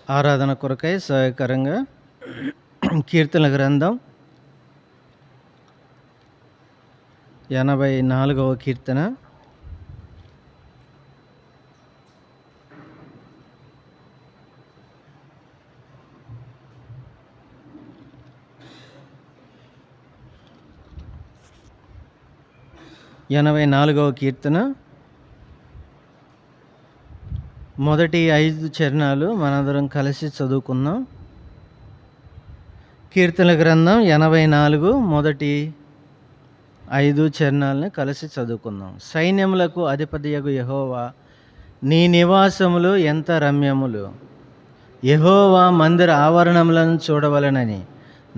ఆరాధన కొరకై సహాయకరంగా కీర్తనల గ్రంథం 84వ కీర్తన. మొదటి 5 చరణాలు మనందరం కలిసి చదువుకుందాం. కీర్తనల గ్రంథం 84 మొదటి 5 చరణాలను కలిసి చదువుకుందాం. సైన్యములకు అధిపతియగు యెహోవా, నీ నివాసములు ఎంత రమ్యములు! యెహోవా మందిర ఆవరణములను చూడవలెనని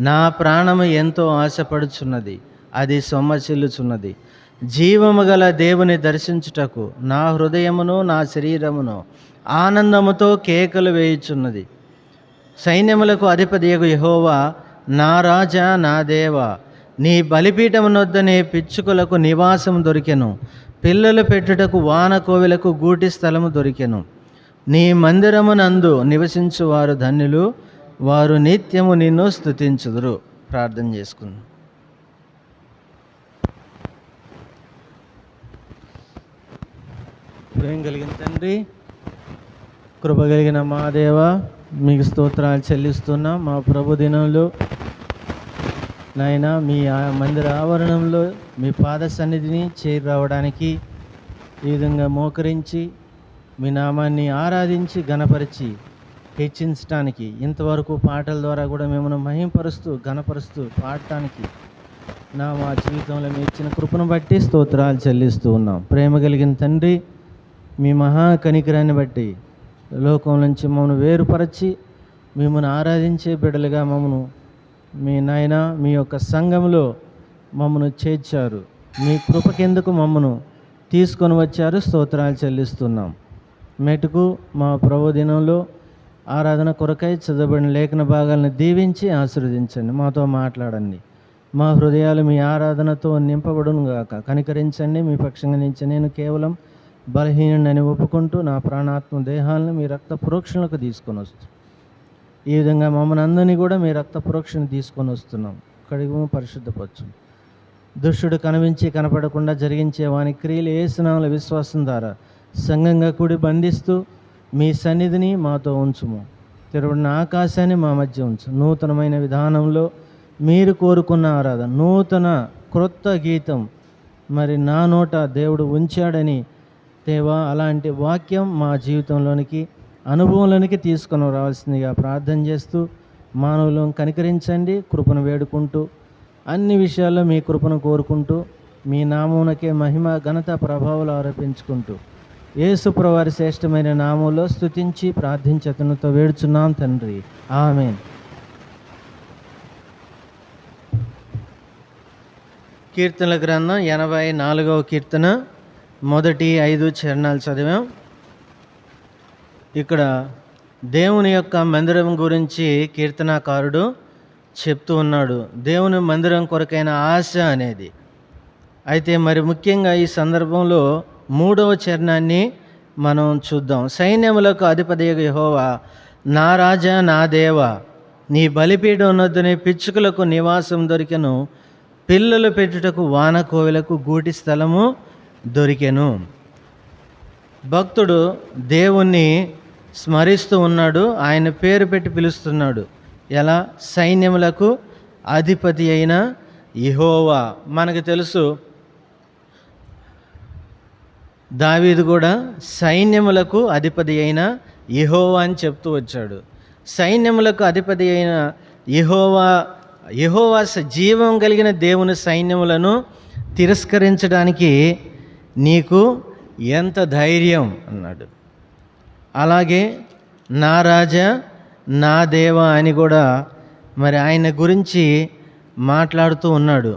నా ప్రాణము ఎంతో ఆశపడుచున్నది, అది సొమ్మసిల్లుచున్నది. జీవము గల దేవుని దర్శించుటకు నా హృదయమును నా శరీరమును ఆనందముతో కేకలు వేయుచున్నది. సైన్యములకు అధిపతియగు యెహోవా, నా రాజా, నా దేవా, నీ బలిపీఠమునొద్దనే పిచ్చుకలకు నివాసం దొరికెను, పిల్లలు పెట్టుటకు వానకోవిలకు గూటి స్థలము దొరికెను. నీ మందిరమునందు నివసించువారు ధన్యులు, వారు నిత్యము నిన్ను స్తుతించుదురు. ప్రార్థన చేసుకుందాం. ప్రేమ కలిగిన తండ్రి, కృప కలిగిన మా దేవ, మీకు స్తోత్రాలు చెల్లిస్తున్నాం. మా ప్రభు దినంలో నాయన మీ మందిర ఆవరణంలో మీ పాద సన్నిధిని చేరి రావడానికి, ఈ విధంగా మోకరించి మీ నామాన్ని ఆరాధించి ఘనపరిచి హెచ్చించడానికి, ఇంతవరకు పాటల ద్వారా కూడా మిమ్మల్ని మహింపరుస్తూ ఘనపరుస్తూ పాడటానికి మా జీవితంలో మీ ఇచ్చిన కృపను బట్టి స్తోత్రాలు చెల్లిస్తూ ఉన్నాం. ప్రేమ కలిగిన తండ్రి, మీ మహా కనికరాన్ని బట్టి లోకం నుంచి మమ్మల్ని వేరుపరచి మిమ్మల్ని ఆరాధించే బిడ్డలుగా మమ్మను మీ నాయన మీ యొక్క సంఘంలో మమ్మను చేర్చారు. మీ కృపకెందుకు మమ్మను తీసుకొని వచ్చారు. స్తోత్రాలు చెల్లిస్తున్నాం. మెటుకు మా ప్రభు దినంలో ఆరాధన కొరకై చదవబడిన లేఖన భాగాలను దీవించి ఆశీర్వదించండి. మాతో మాట్లాడండి. మా హృదయాలు మీ ఆరాధనతో నింపబడును గాక. కనికరించండి. మీ పక్షంగా నుంచి నేను కేవలం బలహీనుడని ఒప్పుకుంటూ నా ప్రాణాత్మ దేహాలను మీ రక్త ప్రోక్షణలకు తీసుకొని వస్తూ, ఈ విధంగా మమ్మల్ని అందరినీ కూడా మీ రక్త ప్రోక్షణ తీసుకొని వస్తున్నాం. కడుగు, పరిశుద్ధపరచు. దుష్టుడు కనిపించి కనపడకుండా జరిగించే వాని క్రియలు యేసునామములో విశ్వాసం ద్వారా సంఘంగా కూడి బంధిస్తూ మీ సన్నిధిని మాతో ఉంచుము. తెరవడిన ఆకాశాన్ని మా మధ్య ఉంచు. నూతనమైన విధానంలో మీరు కోరుకున్న ఆరాధన, నూతన క్రొత్త గీతం మరి నా నోట దేవుడు ఉంచాడని దేవా, అలాంటి వాక్యం మా జీవితంలోనికి అనుభవంలోనికి తీసుకొని రావాల్సిందిగా ప్రార్థన చేస్తూ మానవులను కనికరించండి. కృపను వేడుకుంటూ అన్ని విషయాల్లో మీ కృపను కోరుకుంటూ మీ నామమునకే మహిమ ఘనత ప్రభావాలు ఆరోపించుకుంటూ యేసు ప్రభువారి శ్రేష్టమైన నామంలో స్తుతించి ప్రార్థించతనుతో వేడుచున్నాం తండ్రి, ఆమేన్. కీర్తనల గ్రంథం 84వ కీర్తన మొదటి 5 చరణాలు చదివాం. ఇక్కడ దేవుని యొక్క మందిరం గురించి కీర్తనాకారుడు చెప్తూ ఉన్నాడు. దేవుని మందిరం కొరకైన ఆశ అనేది. అయితే మరి ముఖ్యంగా ఈ సందర్భంలో 3వ చరణాన్ని మనం చూద్దాం. సైన్యములకు అధిపతియగు యెహోవా, నా రాజా, నా దేవా, నీ బలిపీఠం ఉన్నొద్దనే పిచ్చుకలకు నివాసం దొరికెను, పిల్లలు పెట్టుటకు వానకోవిలకు గూటి స్థలము దొరికెను. భక్తుడు దేవుణ్ణి స్మరిస్తూ ఉన్నాడు. ఆయన పేరు పెట్టి పిలుస్తున్నాడు. ఎలా? సైన్యములకు అధిపతి అయిన యెహోవా. మనకు తెలుసు, దావీదు కూడా సైన్యములకు అధిపతి అయిన యెహోవా అని చెప్తూ వచ్చాడు. సైన్యములకు అధిపతి అయిన యెహోవా, యెహోవా జీవం కలిగిన దేవుని సైన్యములను తిరస్కరించడానికి నీకు ఎంత ధైర్యం అన్నాడు. అలాగే నా రాజా, నా దేవా అని కూడా మరి ఆయన గురించి మాట్లాడుతూ ఉన్నాడు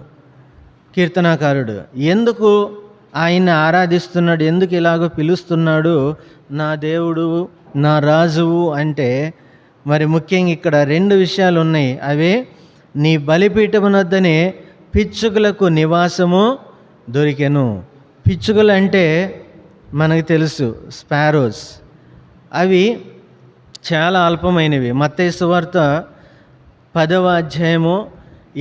కీర్తనాకారుడు. ఎందుకు ఆయన ఆరాధిస్తున్నాడు, ఎందుకు ఇలాగో పిలుస్తున్నాడు నా దేవుడు, నా రాజువు అంటే మరి ముఖ్యంగా ఇక్కడ 2 విషయాలు ఉన్నాయి. అవే, నీ బలిపీఠమునొద్దనే పిచ్చుకలకు నివాసము దొరికెను. పిచ్చుకలు అంటే మనకు తెలుసు, స్పారోస్. అవి చాలా అల్పమైనవి. మత్తయి సువార్త 10వ అధ్యాయము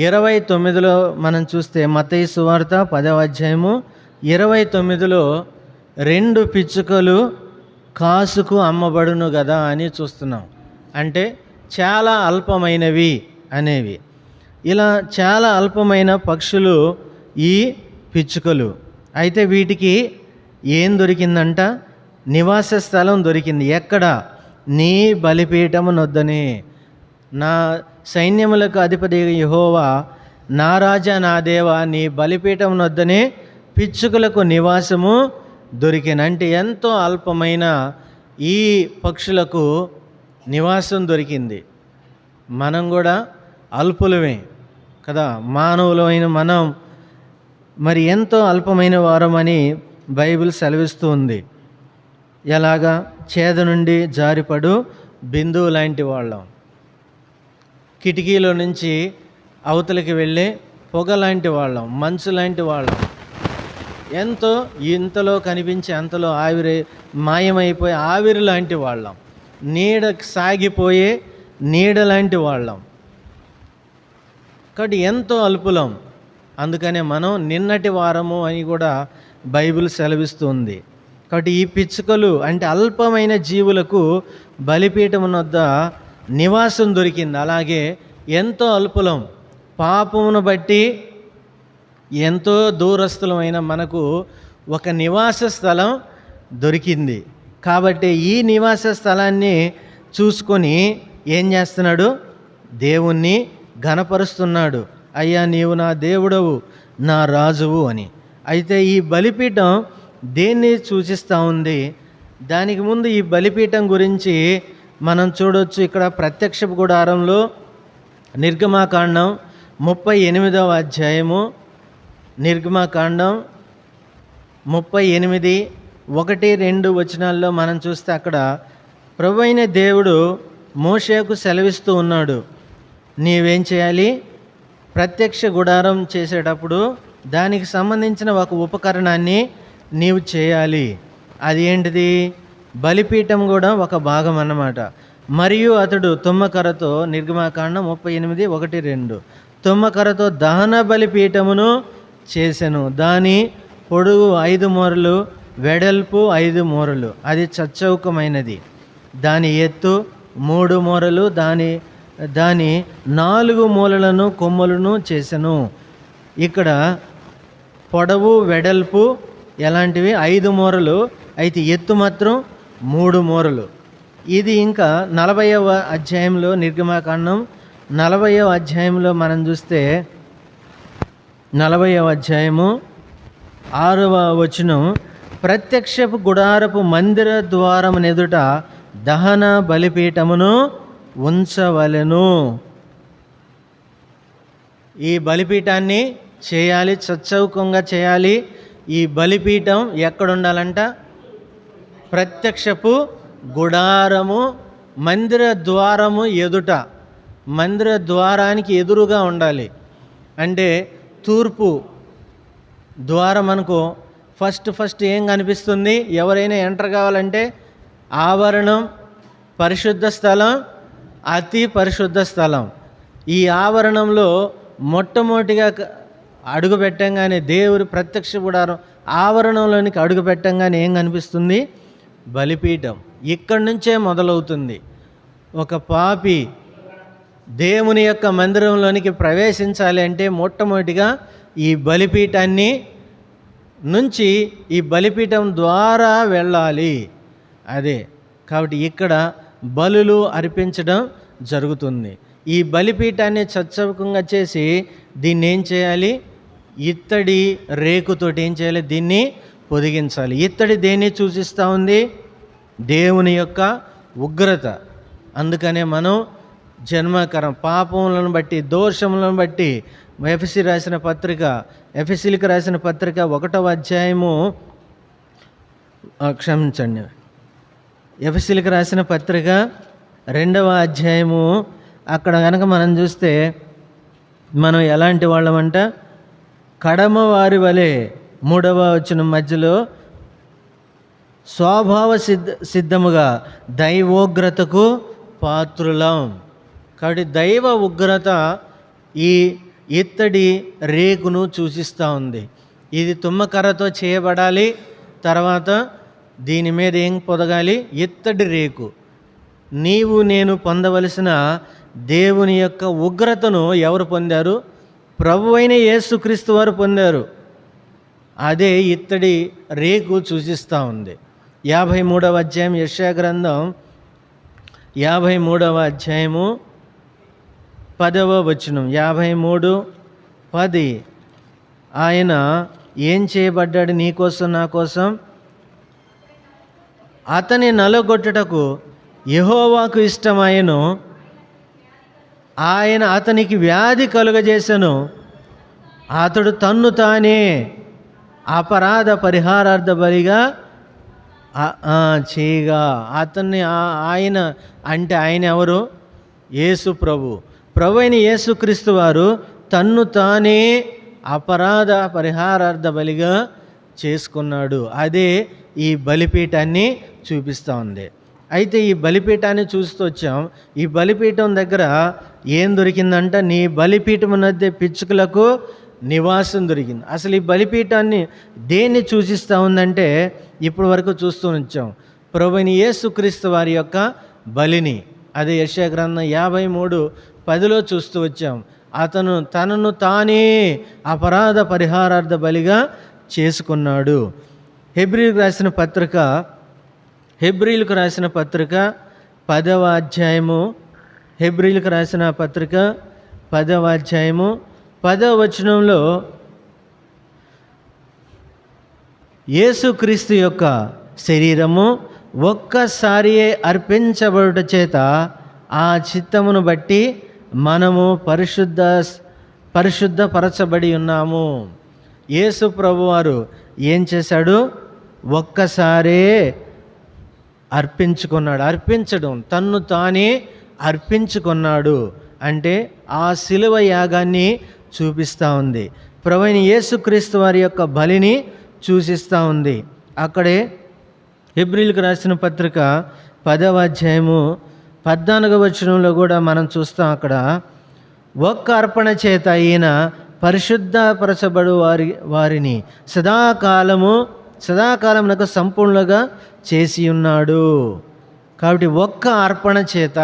29లో మనం చూస్తే, మత్తయి సువార్త 10వ అధ్యాయము 29లో 2 పిచ్చుకలు కాసుకు అమ్మబడును కదా అని చూస్తున్నాం. అంటే చాలా అల్పమైనవి అనేవి. ఇలా చాలా అల్పమైన పక్షులు ఈ పిచ్చుకలు. అయితే వీటికి ఏం దొరికిందంట? నివాస స్థలం దొరికింది. ఎక్కడ? నీ బలిపీఠము నొద్దనే. నా సైన్యములకు అధిపతి యెహోవా, నా రాజా నా దేవా, నీ బలిపీఠం నొద్దనే పిచ్చుకలకు నివాసము దొరికిన. అంటే ఎంతో అల్పమైన ఈ పక్షులకు నివాసం దొరికింది. మనం కూడా అల్పులమే కదా, మానవులమైన మనం మరి ఎంతో అల్పమైన వారమని బైబిల్ సెలవిస్తూ ఉంది. ఎలాగా? చేద నుండి జారిపడు బిందువు లాంటి వాళ్ళం, కిటికీలో నుంచి అవతలికి వెళ్ళే పొగ లాంటి వాళ్ళం, మంచు లాంటి వాళ్ళం, ఎంతో ఇంతలో కనిపించి అంతలో ఆవిరి మాయమైపోయే ఆవిరి లాంటి వాళ్ళం, నీడ సాగిపోయే నీడ లాంటి వాళ్ళం. కాబట్టి ఎంతో అల్పులం. అందుకనే మనం నిన్నటి వారము అని కూడా బైబిల్ సెలవిస్తుంది. కాబట్టి ఈ పిచ్చుకలు అంటే అల్పమైన జీవులకు బలిపీఠం వద్ద నివాసం దొరికింది. అలాగే ఎంతో అల్పులం, పాపమును బట్టి ఎంతో దూరస్థులమైన మనకు ఒక నివాస స్థలం దొరికింది. కాబట్టి ఈ నివాస స్థలాన్ని చూసుకొని ఏం చేస్తున్నాడు? దేవుణ్ణి ఘనపరుస్తున్నాడు. అయ్యా, నీవు నా దేవుడవు, నా రాజువు అని. అయితే ఈ బలిపీఠం దేన్ని సూచిస్తూ ఉంది? దానికి ముందు ఈ బలిపీఠం గురించి మనం చూడవచ్చు. ఇక్కడ ప్రత్యక్ష గుడారంలో నిర్గమాకాండం 38వ అధ్యాయము, నిర్గమాకాండం 38 1, 2 వచనాల్లో మనం చూస్తే అక్కడ ప్రభువైన దేవుడు మోషేకు సెలవిస్తూ ఉన్నాడు. నీవేం చేయాలి? ప్రత్యక్ష గుడారం చేసేటప్పుడు దానికి సంబంధించిన ఒక ఉపకరణాన్ని నీవు చేయాలి. అది ఏంటిది? బలిపీఠం కూడా ఒక భాగం అన్నమాట. మరియు అతడు తుమ్మకర్రతో, నిర్గమాకాండం 38 1, 2, తుమ్మకర్రతో దహన బలిపీఠమును చేసెను. దాని పొడుగు 5 మూరలు, వెడల్పు 5 మూరలు, అది చచ్చౌకమైనది. దాని ఎత్తు 3 మూరలు, దాని 4 మూలలను కొమ్ములను చేసెను. ఇక్కడ పొడవు వెడల్పు ఎలాంటివి? 5 మూరలు, అయితే ఎత్తు మాత్రం 3 మూరలు. ఇది ఇంకా 40వ అధ్యాయంలో, నిర్గమాకాండం 40వ అధ్యాయంలో మనం చూస్తే 40వ అధ్యాయము 6వ వచనం, ప్రత్యక్షపు గుడారపు మందిర ద్వారమునెదుట దహన బలిపీఠమును ఉంచవలెను. ఈ బలిపీఠాన్ని చేయాలి, చచ్చౌకంగా చేయాలి. ఈ బలిపీఠం ఎక్కడ ఉండాలంట? ప్రత్యక్షపు గుడారము మందిర ద్వారము ఎదుట, మందిర ద్వారానికి ఎదురుగా ఉండాలి. అంటే తూర్పు ద్వారం అనుకో, ఫస్ట్ ఏం కనిపిస్తుంది? ఎవరైనా ఎంటర్ కావాలంటే ఆవరణం, పరిశుద్ధ స్థలం, అతి పరిశుద్ధ స్థలం. ఈ ఆవరణంలో మొట్టమొదటిగా అడుగు పెట్టంగానే దేవుడి ప్రత్యక్ష గుడారం ఆవరణంలోనికి అడుగు పెట్టంగానే ఏం కనిపిస్తుంది? బలిపీఠం. ఇక్కడి నుంచే మొదలవుతుంది. ఒక పాపి దేవుని యొక్క మందిరంలోనికి ప్రవేశించాలి అంటే మొట్టమొదటిగా ఈ బలిపీఠాన్ని నుంచి, ఈ బలిపీఠం ద్వారా వెళ్ళాలి. అదే కాబట్టి ఇక్కడ బలులు అర్పించడం జరుగుతుంది. ఈ బలిపీఠాన్ని చచ్చౌకంగా చేసి దీన్ని ఏం చేయాలి? ఇత్తడి రేకుతోటి ఏం చేయాలి? దీన్ని పొదిగించాలి. ఇత్తడి దేన్ని సూచిస్తూ ఉంది? దేవుని యొక్క ఉగ్రత. అందుకనే మనం జన్మకరం పాపములను బట్టి, దోషములను బట్టి ఎఫెసీలకు రాసిన పత్రిక 1వ అధ్యాయము, క్షమించండి, ఎఫెసీలకు రాసిన పత్రిక 2వ అధ్యాయము, అక్కడ కనుక మనం చూస్తే మనం ఎలాంటి వాళ్ళమంట? కడమ వారి వలె 3వ వచనం మధ్యలో స్వభావ సిద్ధముగా దైవోగ్రతకు పాత్రులం. కాబట్టి దైవ ఉగ్రత ఈ ఇత్తడి రేకును సూచిస్తూ ఉంది. ఇది తుమ్మకర్రతో చేయబడాలి. తర్వాత దీని మీద ఏం పొదగాలి? ఇత్తడి రేకు. నీవు నేను పొందవలసిన దేవుని యొక్క ఉగ్రతను ఎవరు పొందారు? ప్రభువైన యేసుక్రీస్తు వారు పొందారు. అదే ఇత్తడి రేకు సూచిస్తూ ఉంది. 53వ అధ్యాయం యెషయా గ్రంథం 53వ అధ్యాయము 10వ వచనం. 53:10 ఆయన ఏం చేయబడ్డాడు నీ కోసం నా కోసం? అతని నలగొట్టుటకు యెహోవాకు ఇష్టమాయెను, ఆయన అతనికి వ్యాధి కలుగజేసెను, అతడు తన్ను తానే అపరాధ పరిహారార్థ బలిగా చేయగా. అతన్ని ఆయన అంటే ఆయన ఎవరు? యేసు ప్రభు. ప్రభు అయిన యేసుక్రీస్తు వారు తన్ను తానే అపరాధ పరిహారార్థ బలిగా చేసుకున్నాడు. అదే ఈ బలిపీఠాన్ని చూపిస్తూ ఉంది. అయితే ఈ బలిపీఠాన్ని చూస్తూ వచ్చాం. ఈ బలిపీఠం దగ్గర ఏం దొరికిందంట? నీ బలిపీఠం మధ్య పిచ్చుకలకు నివాసం దొరికింది. అసలు ఈ బలిపీఠాన్ని దేన్ని సూచిస్తూ ఉందంటే ఇప్పటి వరకు చూస్తూ వచ్చాం ప్రభువైన యేసుక్రీస్తు వారి యొక్క బలిని. అదే యెషయా గ్రంథం 53:10 చూస్తూ వచ్చాం. అతను తనను తానే అపరాధ పరిహారార్థ బలిగా చేసుకున్నాడు. హెబ్రీలకు రాసిన పత్రిక 10వ అధ్యాయము. హెబ్రీలకు రాసిన పత్రిక 10వ అధ్యాయము 10వ వచనంలో యేసుక్రీస్తు యొక్క శరీరము ఒక్కసారియే అర్పించబడుట చేత ఆ చిత్తమును బట్టి మనము పరిశుద్ధపరచబడి ఉన్నాము. యేసు ప్రభువారు ఏం చేశాడు? ఒక్కసారే అర్పించుకున్నాడు. అర్పించడం, తన్ను తానే అర్పించుకున్నాడు అంటే ఆ శిలువ యాగాన్ని చూపిస్తూ ఉంది. ప్రభువైన యేసుక్రీస్తు వారి యొక్క బలిని సూచిస్తూ ఉంది. అక్కడే హెబ్రీలకు రాసిన పత్రిక 10వ అధ్యాయము 14వ వచనంలో కూడా మనం చూస్తాం. అక్కడ ఒక్క అర్పణ చేత ఈయన పరిశుద్ధపరచబడు వారిని సదాకాలమునకు సంపూర్ణంగా చేసి ఉన్నాడు. కాబట్టి ఒక్క అర్పణ చేత,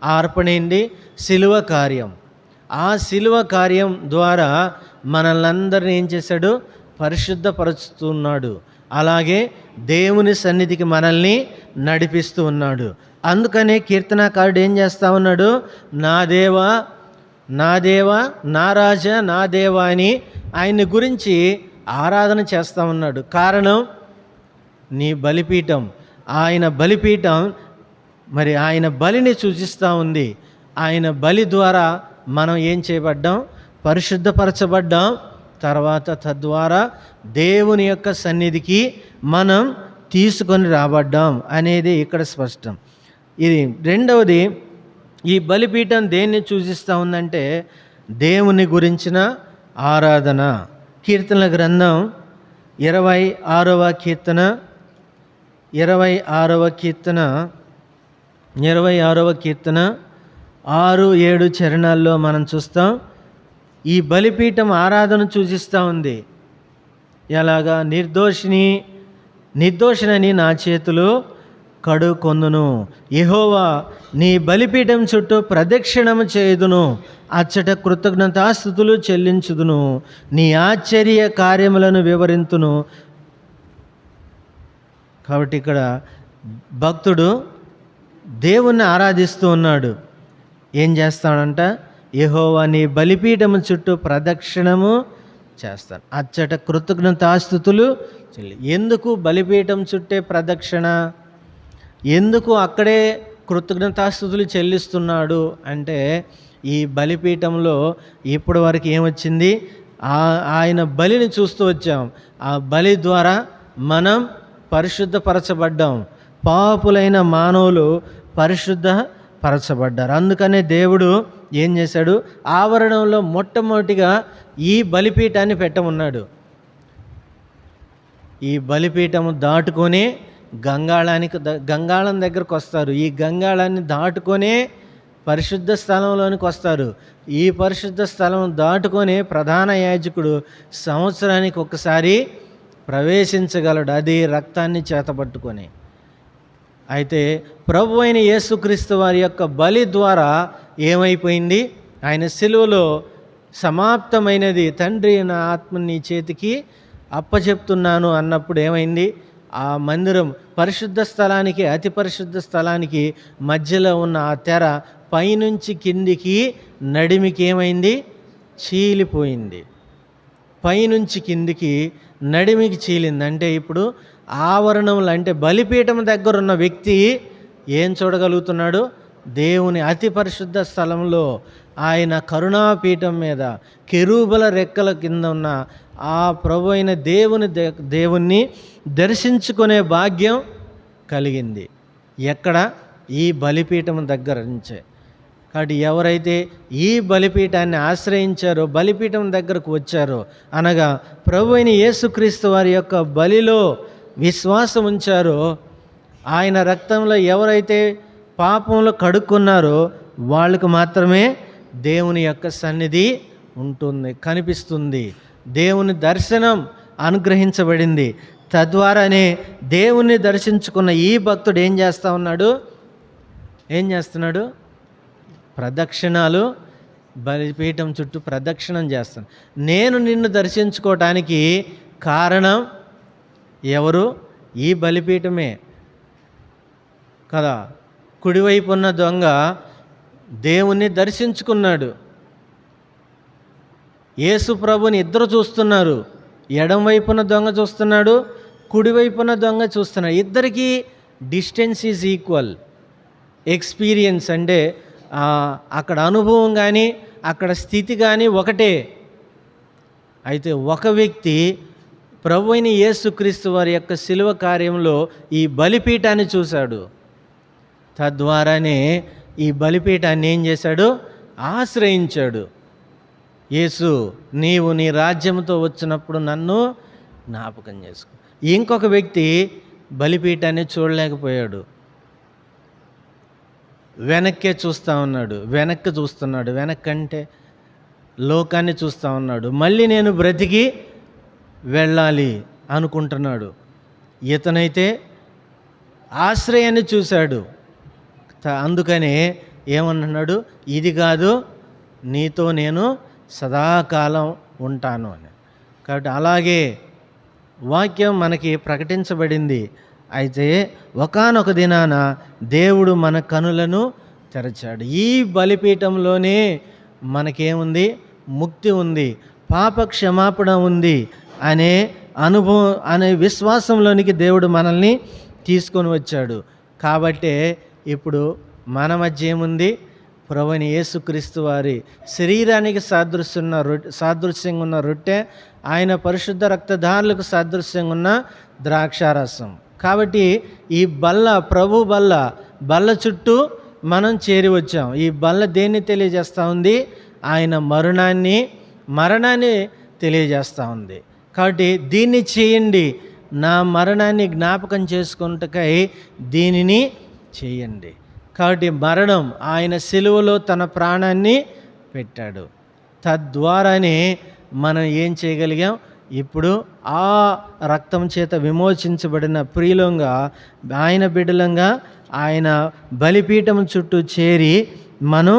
ఆ అర్పణ ఏంటి? శిలువ కార్యం. ఆ శిలువ కార్యం ద్వారా మనల్నందరినీ ఏం చేశాడు? పరిశుద్ధపరుస్తున్నాడు. అలాగే దేవుని సన్నిధికి మనల్ని నడిపిస్తూ ఉన్నాడు. అందుకనే కీర్తనాకారుడు ఏం చేస్తూ ఉన్నాడు? నా దేవా నా దేవా, నా రాజా, నా దేవా అని ఆయన్ని గురించి ఆరాధన చేస్తూ ఉన్నాడు. కారణం నీ బలిపీఠం. ఆయన బలిపీఠం మరి ఆయన బలిని సూచిస్తూ ఉంది. ఆయన బలి ద్వారా మనం ఏం చేయబడ్డాం? పరిశుద్ధపరచబడ్డాం. తర్వాత తద్వారా దేవుని యొక్క సన్నిధికి మనం తీసుకొని రాబడ్డాం అనేది ఇక్కడ స్పష్టం. ఇది రెండవది. ఈ బలిపీఠం దేన్ని సూచిస్తూ ఉందంటే దేవుని గురించిన ఆరాధన. కీర్తనల గ్రంథం 26వ కీర్తన 6-7 చరణాల్లో మనం చూస్తాం. ఈ బలిపీఠం ఆరాధన సూచిస్తూ ఉంది. ఎలాగా? నిర్దోషినని నా చేతులు కడుకొందును, యెహోవా నీ బలిపీఠం చుట్టూ ప్రదక్షిణము చేయుదును, అచ్చట కృతజ్ఞతాస్తుతులు చెల్లించుదును, నీ ఆశ్చర్య కార్యములను వివరింతును. కాబట్టి ఇక్కడ భక్తుడు దేవుణ్ణి ఆరాధిస్తూ ఉన్నాడు. ఏం చేస్తాడంట? యెహోవా నీ బలిపీఠము చుట్టూ ప్రదక్షిణము చేస్తాను, అచ్చట కృతజ్ఞతాస్తుతులు చెల్లి. ఎందుకు బలిపీఠం చుట్టే ప్రదక్షిణ? ఎందుకు అక్కడే కృతజ్ఞతాస్తుతులు చెల్లిస్తున్నాడు అంటే ఈ బలిపీఠంలో ఇప్పటి వరకు ఏమొచ్చింది? ఆయన బలిని చూస్తూ వచ్చాం. ఆ బలి ద్వారా మనం పరిశుద్ధపరచబడ్డాం. పాపులైన మానవులు పరిశుద్ధపరచబడ్డారు. అందుకనే దేవుడు ఏం చేశాడు? ఆవరణంలో మొట్టమొదటిగా ఈ బలిపీఠాన్ని పెట్టమన్నాడు. ఈ బలిపీఠము దాటుకొని గంగాళం దగ్గరకు వస్తారు. ఈ గంగాళాన్ని దాటుకొనే పరిశుద్ధ స్థలంలోనికి వస్తారు. ఈ పరిశుద్ధ స్థలం దాటుకొని ప్రధాన యాజకుడు సంవత్సరానికి ఒకసారి ప్రవేశించగలడు, అది రక్తాన్ని చేతపట్టుకొని. అయితే ప్రభు అయిన యేసుక్రీస్తు వారి యొక్క బలి ద్వారా ఏమైపోయింది? ఆయన సిలువలో సమాప్తమైనది, తండ్రి నా ఆత్మని నీ చేతికి అప్పచెప్తున్నాను అన్నప్పుడు ఏమైంది? ఆ మందిరం పరిశుద్ధ స్థలానికి, అతి పరిశుద్ధ స్థలానికి మధ్యలో ఉన్న ఆ తెర పైనుంచి కిందికి నడిమికి ఏమైంది? చీలిపోయింది. పైనుంచి కిందికి నడిమికి చీలింది. అంటే ఇప్పుడు ఆవరణంలో, అంటే బలిపీఠం దగ్గర ఉన్న వ్యక్తి ఏం చూడగలుగుతున్నాడు? దేవుని అతి పరిశుద్ధ స్థలంలో ఆయన కరుణాపీఠం మీద కెరూబుల రెక్కల కింద ఉన్న ఆ ప్రభు అయిన దేవుణ్ణి దర్శించుకునే భాగ్యం కలిగింది. ఎక్కడ? ఈ బలిపీఠం దగ్గర నుంచే. కాబట్టి ఎవరైతే ఈ బలిపీఠాన్ని ఆశ్రయించారో, బలిపీఠం దగ్గరకు వచ్చారో, అనగా ప్రభు అయిన యేసుక్రీస్తు వారి యొక్క బలిలో విశ్వాసం ఉంచారో, ఆయన రక్తంలో ఎవరైతే పాపంలో కడుక్కున్నారో వాళ్ళకు మాత్రమే దేవుని యొక్క సన్నిధి ఉంటుంది, కనిపిస్తుంది. దేవుని దర్శనం అనుగ్రహించబడింది. తద్వారానే దేవుణ్ణి దర్శించుకున్న ఈ భక్తుడు ఏం చేస్తున్నాడు? ప్రదక్షిణాలు, బలిపీఠం చుట్టూ ప్రదక్షిణం చేస్తాను. నేను నిన్ను దర్శించుకోవటానికి కారణం ఎవరు? ఈ బలిపీఠమే కదా. కుడివైపు ఉన్న దొంగ దేవుణ్ణి దర్శించుకున్నాడు. యేసు ప్రభుని ఇద్దరు చూస్తున్నారు. ఎడం వైపున దొంగ చూస్తున్నాడు, కుడివైపున దొంగ చూస్తున్నాడు. ఇద్దరికీ డిస్టెన్స్ ఈజ్ ఈక్వల్. ఎక్స్పీరియన్స్ అంటే అక్కడ అనుభవం కానీ అక్కడ స్థితి కానీ ఒకటే. అయితే ఒక వ్యక్తి ప్రభు అయిన యేసుక్రీస్తు వారి యొక్క శిలువ కార్యంలో ఈ బలిపీఠాన్ని చూశాడు. తద్వారానే ఈ బలిపీఠాన్ని ఏం చేశాడు? ఆశ్రయించాడు. యేసు, నీవు నీ రాజ్యంతో వచ్చినప్పుడు నన్ను జ్ఞాపకం చేసుకో. ఇంకొక వ్యక్తి బలిపీఠాన్ని చూడలేకపోయాడు, వెనక్కి చూస్తున్నాడు. వెనక్కంటే లోకాన్ని చూస్తూ ఉన్నాడు. మళ్ళీ నేను బ్రతికి వెళ్ళాలి అనుకుంటున్నాడు. ఇతనైతే ఆశ్రయాన్ని చూశాడు. అందుకనే ఏమన్నాడు? ఇది కాదు, నీతో నేను సదాకాలం ఉంటాను అని. కాబట్టి అలాగే వాక్యం మనకి ప్రకటించబడింది. అయితే ఒకానొక దినాన దేవుడు మన కనులను తెరచాడు. ఈ బలిపీఠంలోనే మనకేముంది? ముక్తి ఉంది, పాప క్షమాపణ ఉంది అనే అనుభవం, అనే విశ్వాసంలోనికి దేవుడు మనల్ని తీసుకొని వచ్చాడు. కాబట్టే ఇప్పుడు మన మధ్య ఏముంది? ప్రభువైన యేసుక్రీస్తు వారి శరీరానికి సాదృశ్యంగా ఉన్న రొట్టె, ఆయన పరిశుద్ధ రక్తధారులకు సాదృశ్యంగా ఉన్న ద్రాక్షారసం. కాబట్టి ఈ ప్రభు బల్ల చుట్టూ మనం చేరి వచ్చాం. ఈ బల్ల దేన్ని తెలియజేస్తూ ఉంది? ఆయన మరణాన్ని తెలియజేస్తూ ఉంది. కాబట్టి దీన్ని చేయండి, నా మరణాన్ని జ్ఞాపకం చేసుకొనుటకై దీనిని చేయండి. కాబట్టి మరణం, ఆయన సిలువలో తన ప్రాణాన్ని పెట్టాడు. తద్వారానే మనం ఏం చేయగలిగాం? ఇప్పుడు ఆ రక్తం చేత విమోచించబడిన ప్రియులంగా, ఆయన బిడ్డలంగా ఆయన బలిపీఠం చుట్టూ చేరి మనం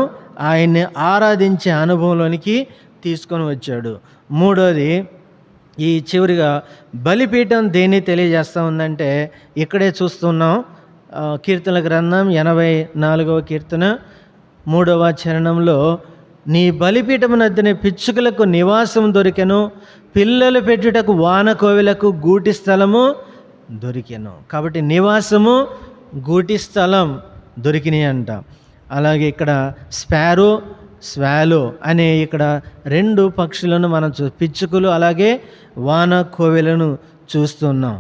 ఆయన్ని ఆరాధించే అనుభవంలోనికి తీసుకొని వచ్చాడు. మూడోది, ఈ చివరిగా బలిపీఠం దేన్ని తెలియజేస్తూ ఉందంటే ఇక్కడే చూస్తున్నాం. కీర్తనల గ్రంథం 84వ కీర్తన 3వ చరణంలో, నీ బలిపీఠం నద్దనే పిచ్చుకలకు నివాసం దొరికెను, పిల్లలు పెట్టుటకు వానకోవిలకు గూటి స్థలము దొరికెను. కాబట్టి నివాసము, గూటి స్థలం దొరికినాయి అంట. అలాగే ఇక్కడ స్వాలో అనే ఇక్కడ 2 పక్షులను మనం పిచ్చుకలు అలాగే వానకోవిలను చూస్తున్నాం.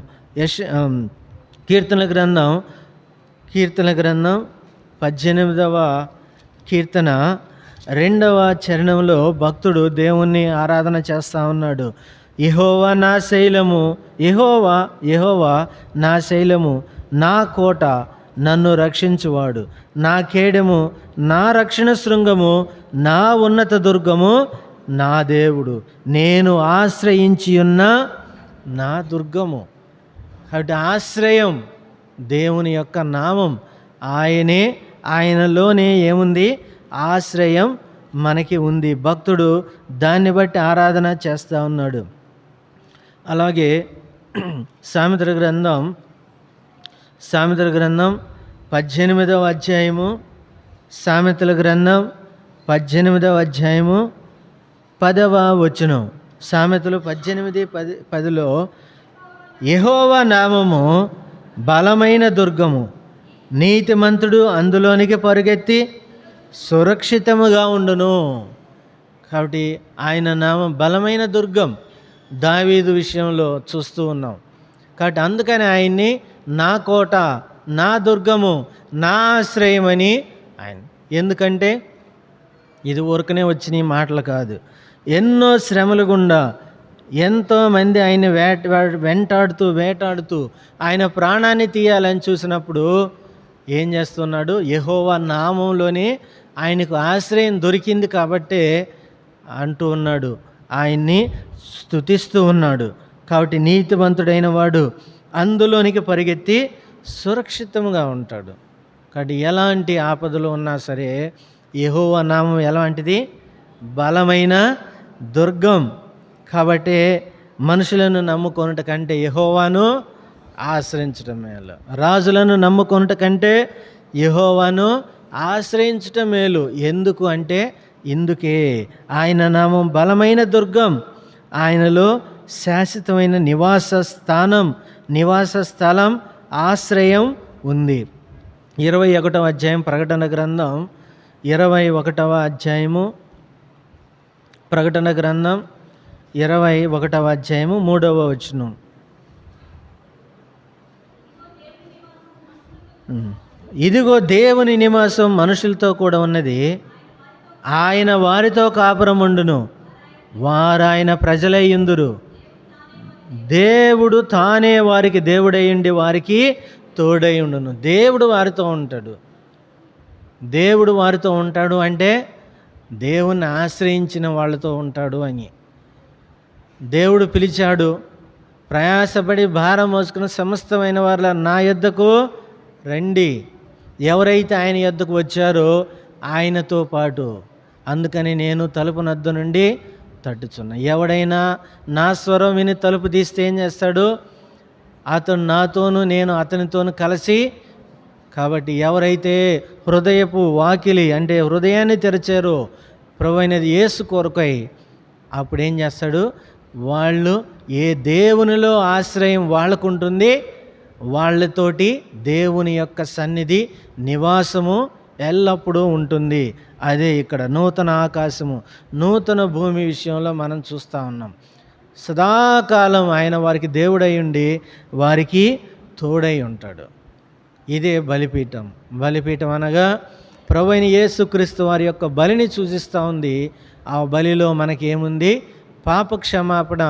కీర్తన గ్రంథం 18వ కీర్తన 2వ చరణంలో భక్తుడు దేవుణ్ణి ఆరాధన చేస్తూ ఉన్నాడు. యెహోవా నా శైలము, యెహోవా నా శైలము, నా కోట, నన్ను రక్షించువాడు, నా కేడెము, నా రక్షణ శృంగము, నా ఉన్నత దుర్గము, నా దేవుడు, నేను ఆశ్రయించి ఉన్న నా దుర్గము. కాబట్టి ఆశ్రయం దేవుని యొక్క నామం. ఆయనే, ఆయనలోనే ఏముంది? ఆశ్రయం మనకి ఉంది. భక్తుడు దాన్ని బట్టి ఆరాధన చేస్తూ ఉన్నాడు. అలాగే సామెతల గ్రంథం 18వ అధ్యాయము, సామెతల గ్రంథం 18వ అధ్యాయము 10వ వచనం. సామెతలు 18:10లో యెహోవా నామము బలమైన దుర్గము, నీతిమంతుడు అందులోనికి పరుగెత్తి సురక్షితముగా ఉండును. కాబట్టి ఆయన నామం బలమైన దుర్గం. దావీదు విషయంలో చూస్తూ ఉన్నాం. కాబట్టి అందుకని ఆయన్ని నా కోట, నా దుర్గము, నా ఆశ్రయమని ఆయన. ఎందుకంటే ఇది ఊరకనే వచ్చిన మాటలు కాదు. ఎన్నో శ్రమల గుండా ఎంతోమంది ఆయన వేటాడుతూ ఆయన ప్రాణాన్ని తీయాలని చూసినప్పుడు ఏం చేస్తున్నాడు? యెహోవా నామంలోనే ఆయనకు ఆశ్రయం దొరికింది కాబట్టే అంటూ ఉన్నాడు, ఆయన్ని స్తుతిస్తూ ఉన్నాడు. కాబట్టి నీతివంతుడైన వాడు అందులోనికి పరిగెత్తి సురక్షితంగా ఉంటాడు. కాబట్టి ఎలాంటి ఆపదలు ఉన్నా సరే యెహోవా నామం ఎలాంటిది? బలమైన దుర్గం. కాబట్టి మనుషులను నమ్ముకొనుట కంటే యెహోవాను ఆశ్రయించటం మేలు. రాజులను నమ్ముకొనుట కంటే యెహోవాను ఆశ్రయించటం మేలు. ఎందుకు అంటే ఇందుకే ఆయన నామం బలమైన దుర్గం, ఆయనలో శాశ్వతమైన నివాస స్థలం, ఆశ్రయం ఉంది. 21వ అధ్యాయం ప్రకటన గ్రంథం 21వ అధ్యాయము ప్రకటన గ్రంథం 21వ అధ్యాయము 3వ వచనం. ఇదిగో దేవుని నివాసం మనుషులతో కూడా ఉన్నది, ఆయన వారితో కాపురముండును, వారాయన ప్రజలయ్యుందురు. దేవుడు తానే వారికి దేవుడయ్యుండి వారికి తోడై ఉండును. దేవుడు వారితో ఉంటాడు. దేవుడు వారితో ఉంటాడు అంటే దేవుణ్ణి ఆశ్రయించిన వాళ్ళతో ఉంటాడు అని. దేవుడు పిలిచాడు, ప్రయాసపడి భారం మోసుకున్న సమస్తమైన వారిలా నా యొద్దకు రండి. ఎవరైతే ఆయన యొద్దకు వచ్చారో ఆయనతో పాటు. అందుకని నేను తలుపు నద్ద నుండి తట్టుచున్నా. ఎవడైనా నా స్వరం విని తలుపు తీస్తే ఏం చేస్తాడు? అతను నాతోనూ, నేను అతనితోనూ కలిసి. కాబట్టి ఎవరైతే హృదయపు వాకిలి అంటే హృదయాన్ని తెరిచారో ప్రభువైనది యేసు కొరకై, అప్పుడు ఏం చేస్తాడు? వాళ్ళు ఏ దేవునిలో ఆశ్రయం వాళ్ళకు ఉంటుంది, వాళ్ళతోటి దేవుని యొక్క సన్నిధి, నివాసము ఎల్లప్పుడూ ఉంటుంది. అదే ఇక్కడ నూతన ఆకాశము, నూతన భూమి విషయంలో మనం చూస్తూ ఉన్నాం. సదాకాలం ఆయన వారికి దేవుడై ఉండి వారికి తోడై ఉంటాడు. ఇదే బలిపీఠం. బలిపీఠం అనగా ప్రభువైన యేసుక్రీస్తు వారి యొక్క బలిని సూచిస్తూ ఉంది. ఆ బలిలో మనకి ఏముంది? పాప క్షమాపణ,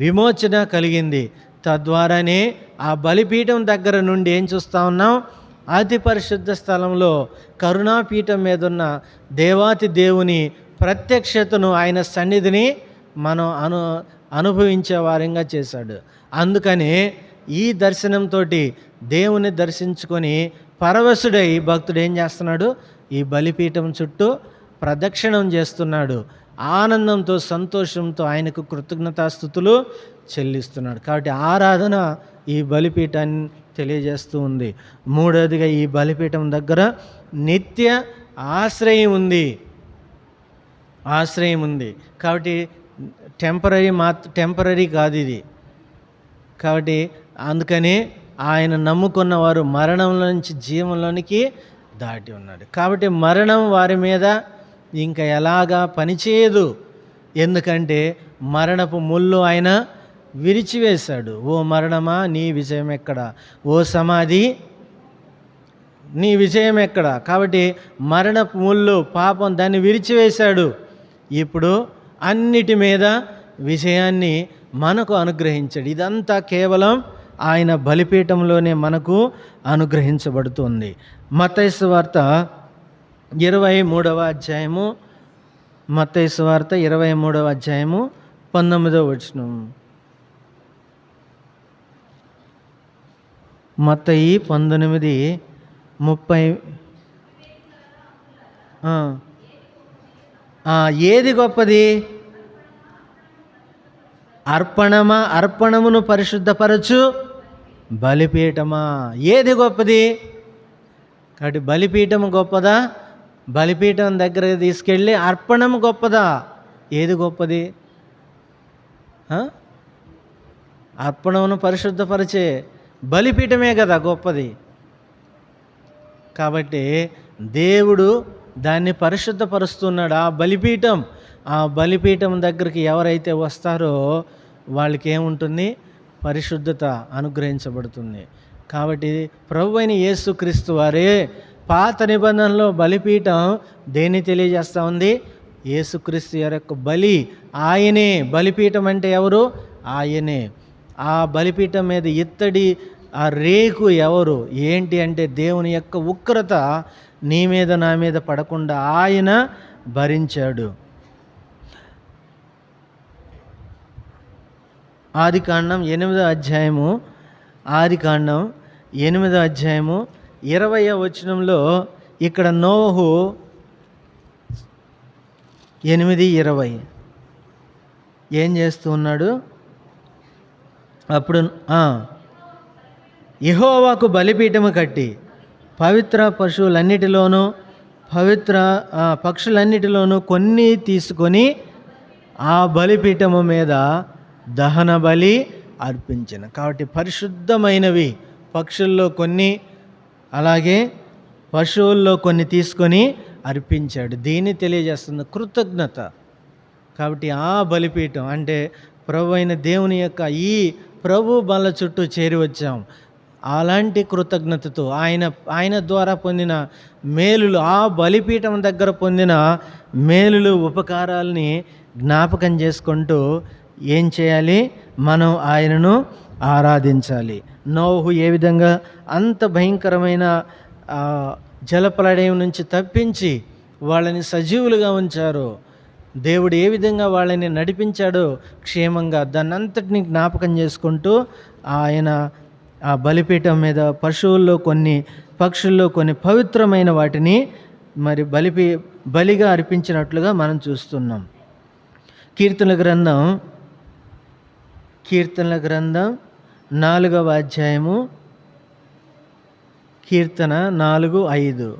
విమోచన కలిగింది. తద్వారానే ఆ బలిపీఠం దగ్గర నుండి ఏం చూస్తూ ఉన్నాం? అతి పరిశుద్ధ స్థలంలో కరుణాపీఠం మీద ఉన్న దేవాతి దేవుని ప్రత్యక్షతను, ఆయన సన్నిధిని మనం అనుభవించే వారంగా చేశాడు. అందుకనే ఈ దర్శనంతో దేవుని దర్శించుకొని పరవశుడై భక్తుడు ఏం చేస్తున్నాడు? ఈ బలిపీఠం చుట్టూ ప్రదక్షిణం చేస్తున్నాడు. ఆనందంతో, సంతోషంతో ఆయనకు కృతజ్ఞతాస్తుతులు చెల్లిస్తున్నాడు. కాబట్టి ఆరాధన ఈ బలిపీఠాన్ని తెలియజేస్తూ ఉంది. మూడవదిగా ఈ బలిపీఠం దగ్గర నిత్య ఆశ్రయం ఉంది. కాబట్టి టెంపరీ కాదు ఇది. కాబట్టి అందుకని ఆయన నమ్ముకున్న వారు మరణంలో నుంచి జీవంలోనికి దాటి ఉన్నాడు. కాబట్టి మరణం వారి మీద ఇంకా ఎలాగా పనిచేయదు. ఎందుకంటే మరణపు ముళ్ళు ఆయన విరిచివేశాడు. ఓ మరణమా నీ విజయం ఎక్కడ? ఓ సమాధి నీ విజయం ఎక్కడ? కాబట్టి మరణపు ముళ్ళు, పాపం దాన్ని విరిచివేశాడు. ఇప్పుడు అన్నిటి మీద విజయాన్ని మనకు అనుగ్రహించాడు. ఇదంతా కేవలం ఆయన బలిపీఠంలోనే మనకు అనుగ్రహించబడుతుంది. మత్తయి సువార్త 23వ అధ్యాయము, మత్తయి సువార్త 23వ అధ్యాయము 19వ వచనం. మత్తయి 19:30. ఏది గొప్పది? అర్పణమును పరిశుద్ధపరచు బలిపీఠమా? ఏది గొప్పది? కాబట్టి బలిపీఠము గొప్పదా? బలిపీఠం దగ్గరకు తీసుకెళ్ళి అర్పణము గొప్పదా? ఏది గొప్పది? అర్పణమును పరిశుద్ధపరిచే బలిపీఠమే కదా గొప్పది. కాబట్టి దేవుడు దాన్ని పరిశుద్ధపరుస్తున్నాడు. ఆ బలిపీఠం దగ్గరికి ఎవరైతే వస్తారో వాళ్ళకి ఏముంటుంది? పరిశుద్ధత అనుగ్రహించబడుతుంది. కాబట్టి ప్రభువైన యేసుక్రీస్తు వారే పాత నిబంధనలో బలిపీఠం దేన్ని తెలియజేస్తూ ఉంది? యేసుక్రీస్తు యొక్క బలి. ఆయనే బలిపీఠం. అంటే ఎవరు? ఆయనే. ఆ బలిపీఠం మీద ఇత్తడి ఆ రేకు ఎవరు? ఏంటి అంటే దేవుని యొక్క ఉగ్రత నీ మీద నా మీద పడకుండా ఆయన భరించాడు. ఆదికాండం 8వ అధ్యాయము 20వ వచనంలో ఇక్కడ నోవహు 8:20 ఏం చేస్తూ ఉన్నాడు? అప్పుడు యెహోవాకు బలిపీఠము కట్టి పవిత్ర పశువులన్నిటిలోనూ పవిత్ర పక్షులన్నిటిలోనూ కొన్ని తీసుకొని ఆ బలిపీఠము మీద దహన బలి అర్పించిన. కాబట్టి పరిశుద్ధమైనవి పక్షుల్లో కొన్ని, అలాగే పశువుల్లో కొన్ని తీసుకొని అర్పించాడు. దీన్ని తెలియజేస్తుంది కృతజ్ఞత. కాబట్టి ఆ బలిపీఠం అంటే ప్రభు అయిన దేవుని యొక్క ఈ ప్రభు బల్ల చుట్టూ చేరి వచ్చాం. అలాంటి కృతజ్ఞతతో ఆయన ద్వారా పొందిన మేలులు, ఆ బలిపీఠం దగ్గర పొందిన మేలులు, ఉపకారాలని జ్ఞాపకం చేసుకుంటూ ఏం చేయాలి? మనం ఆయనను ఆరాధించాలి. నోవహు ఏ విధంగా అంత భయంకరమైన జలప్రళయం నుంచి తప్పించి వాళ్ళని సజీవులుగా ఉంచారో, దేవుడు ఏ విధంగా వాళ్ళని నడిపించాడో క్షేమంగా, దాన్ని అంతటిని జ్ఞాపకం చేసుకుంటూ ఆయన ఆ బలిపీఠం మీద పశువుల్లో కొన్ని, పక్షుల్లో కొన్ని పవిత్రమైన వాటిని మరి బలిగా అర్పించినట్లుగా మనం చూస్తున్నాం. కీర్తనల గ్రంథం 4వ అధ్యాయము, కీర్తన 4:5.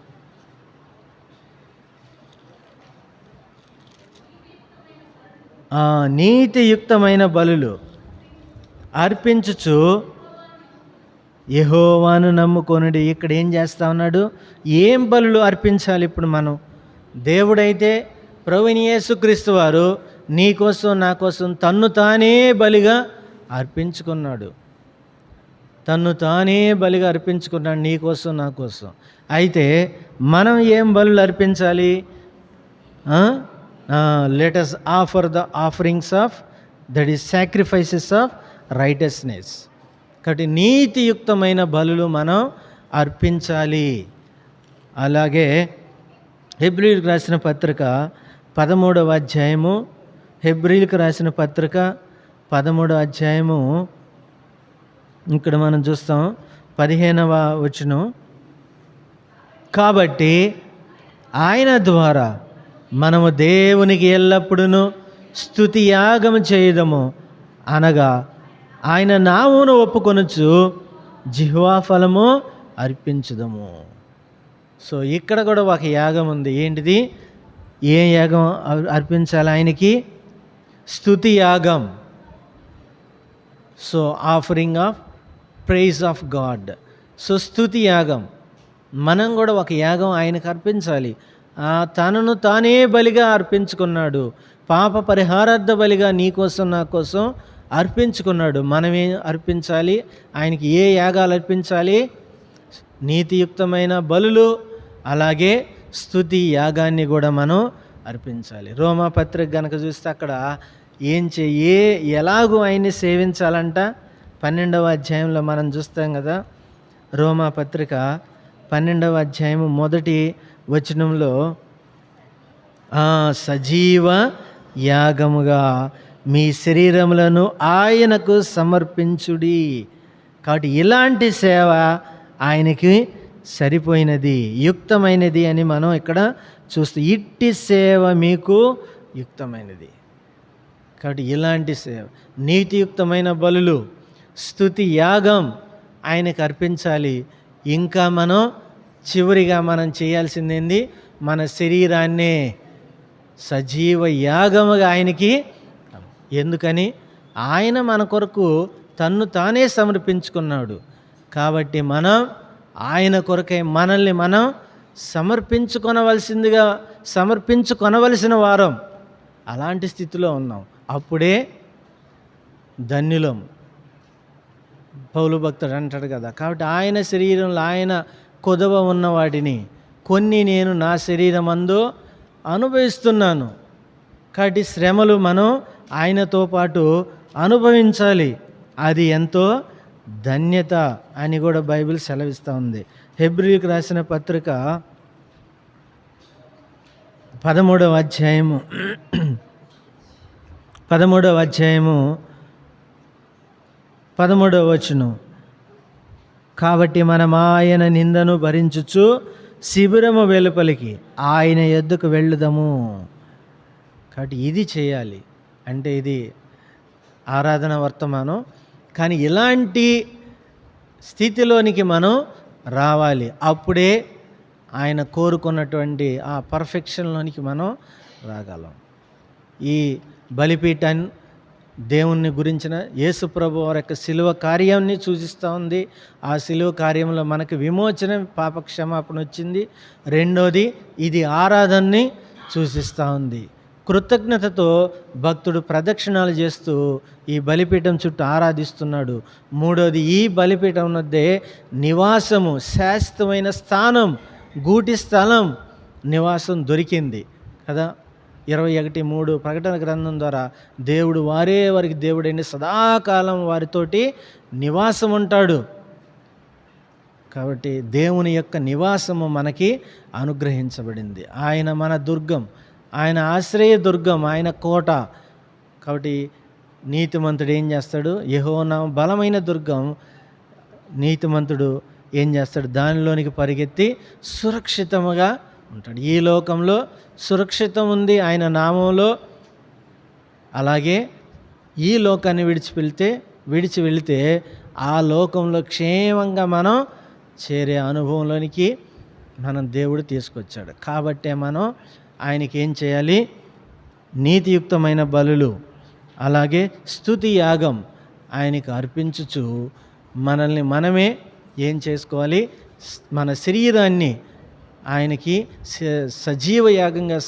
నీతియుక్తమైన బలులు అర్పించుచు యెహోవాను నమ్ముకొనుడి. ఇక్కడ ఏం చేస్తా ఉన్నాడు? ఏం బలులు అర్పించాలి ఇప్పుడు మనం? దేవుడైతే ప్రభువైన యేసుక్రీస్తు వారు నీ కోసం నా కోసం తన్ను తానే బలిగా అర్పించుకున్నాడు. నీ కోసం నా కోసం. అయితే మనం ఏం బలులు అర్పించాలి? Let us offer the offerings of that is sacrifices of righteousness. కాబట్టి నీతియుక్తమైన బలులు మనం అర్పించాలి. అలాగే హెబ్రీయులకు రాసిన పత్రిక 13వ అధ్యాయము, హెబ్రీయులకు రాసిన పత్రిక 13వ అధ్యాయము ఇక్కడ మనం చూస్తాం 15వ వచనం. కాబట్టి ఆయన ద్వారా మనము దేవునికి ఎల్లప్పుడూ స్తుతి యాగము చేయదము, అనగా ఆయన నామమును ఒప్పుకొనుచు జిహ్వా ఫలము అర్పించుదము. సో ఇక్కడ కూడా ఒక యాగం ఉంది. ఏంటిది? ఏ యాగం అర్పించాలి ఆయనకి? స్తుతి యాగం. So offering of praise of God. So స్తుతి యాగం. మనం కూడా ఒక యాగం ఆయనకు అర్పించాలి. తనను తానే బలిగా అర్పించుకున్నాడు. పాప పరిహారార్థ బలిగా నీ కోసం నా కోసం అర్పించుకున్నాడు. మనమే అర్పించాలి ఆయనకి. ఏ యాగాలు అర్పించాలి? నీతియుక్తమైన బలులు, అలాగే స్తుతి యాగాన్ని కూడా మనం అర్పించాలి. రోమా పత్రిక గనక చూస్తే అక్కడ ఎలాగూ ఆయన్ని సేవించాలంట? 12వ అధ్యాయంలో మనం చూస్తాం కదా, రోమా పత్రిక 12వ అధ్యాయము మొదటి వచనంలో సజీవ యాగముగా మీ శరీరములను ఆయనకు సమర్పించుడి. కాబట్టి ఇలాంటి సేవ ఆయనకి సరిపోయినది, యుక్తమైనది అని మనం ఇక్కడ చూస్తూ, ఇట్టి సేవ మీకు యుక్తమైనది. కాబట్టి ఇలాంటి సేవ, నీతియుక్తమైన బలులు, స్తుతి యాగం ఆయనకు అర్పించాలి. ఇంకా మనం చివరిగా మనం చేయాల్సిందేంది, మన శరీరాన్నే సజీవ యాగముగా ఆయనకి. ఎందుకని? ఆయన మన కొరకు తన్ను తానే సమర్పించుకున్నాడు. కాబట్టి మనం ఆయన కొరకై మనల్ని మనం సమర్పించుకొనవలసిన వారం. అలాంటి స్థితిలో ఉన్నాం. అప్పుడే ధన్యులం. పౌలు భక్తుడు అంటాడు కదా, కాబట్టి ఆయన శరీరంలో ఆయన కొదవ ఉన్న వాటిని కొన్ని నేను నా శరీరమందు అనుభవిస్తున్నాను. కాబట్టి శ్రమలు మనం ఆయనతో పాటు అనుభవించాలి. అది ఎంతో ధన్యత అని కూడా బైబిల్ సెలవిస్తూ ఉంది. హెబ్రీయులకు రాసిన పత్రిక 13వ అధ్యాయము 13వ వచనం, కాబట్టి మనం ఆయన నిందను భరించుచు శిబిరము వెలుపలికి ఆయన యొద్దకు వెళ్ళుదాము. కాబట్టి ఇది చేయాలి. అంటే ఇది ఆరాధన వర్తమానం. కానీ ఇలాంటి స్థితిలోనికి మనం రావాలి. అప్పుడే ఆయన కోరుకున్నటువంటి ఆ పర్ఫెక్షన్లోనికి మనం రాగలం. ఈ బలిపీఠాన్ని దేవుణ్ణి గురించిన యేసుప్రభు వారి యొక్క శిలువ కార్యాన్ని సూచిస్తూ ఉంది. ఆ శిలువ కార్యంలో మనకు విమోచన, పాపక్షమాపణ వచ్చింది. రెండోది ఇది ఆరాధనని సూచిస్తూ ఉంది. కృతజ్ఞతతో భక్తుడు ప్రదక్షిణాలు చేస్తూ ఈ బలిపీఠం చుట్టూ ఆరాధిస్తున్నాడు. మూడోది, ఈ బలిపీఠం వద్దే నివాసము, శాశ్వతమైన స్థానం, గూటి స్థలం, నివాసం దొరికింది కదా. 21:3 ప్రకటన గ్రంథం ద్వారా దేవుడు వారికి దేవుడైన సదాకాలం వారితోటి నివాసం ఉంటాడు. కాబట్టి దేవుని యొక్క నివాసము మనకి అనుగ్రహించబడింది. ఆయన మన దుర్గం, ఆయన ఆశ్రయ దుర్గం, ఆయన కోట. కాబట్టి నీతిమంతుడు ఏం చేస్తాడు? యెహోవా బలమైన దుర్గం. నీతిమంతుడు ఏం చేస్తాడు? దానిలోనికి పరిగెత్తి సురక్షితముగా ఉంటాడు. ఈ లోకంలో సురక్షితం ఉంది ఆయన నామంలో. అలాగే ఈ లోకాన్ని విడిచి వెళితే ఆ లోకంలో క్షేమంగా మనం చేరే అనుభవంలోనికి మనం దేవుడు తీసుకొచ్చాడు. కాబట్టే మనం ఆయనకి ఏం చేయాలి? నీతియుక్తమైన బలులు, అలాగే స్తుతి యాగం ఆయనకి అర్పించుచు మనల్ని మనమే ఏం చేసుకోవాలి? మన శరీరాన్ని ఆయనకి సజీవ యాగంగా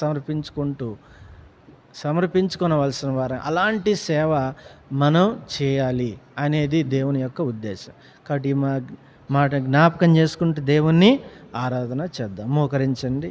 సమర్పించుకోవలసిన వారు. అలాంటి సేవ మనం చేయాలి అనేది దేవుని యొక్క ఉద్దేశం. కాబట్టి మాట జ్ఞాపకం చేసుకుంటూ దేవుణ్ణి ఆరాధన చేద్దాం. మోకరించండి.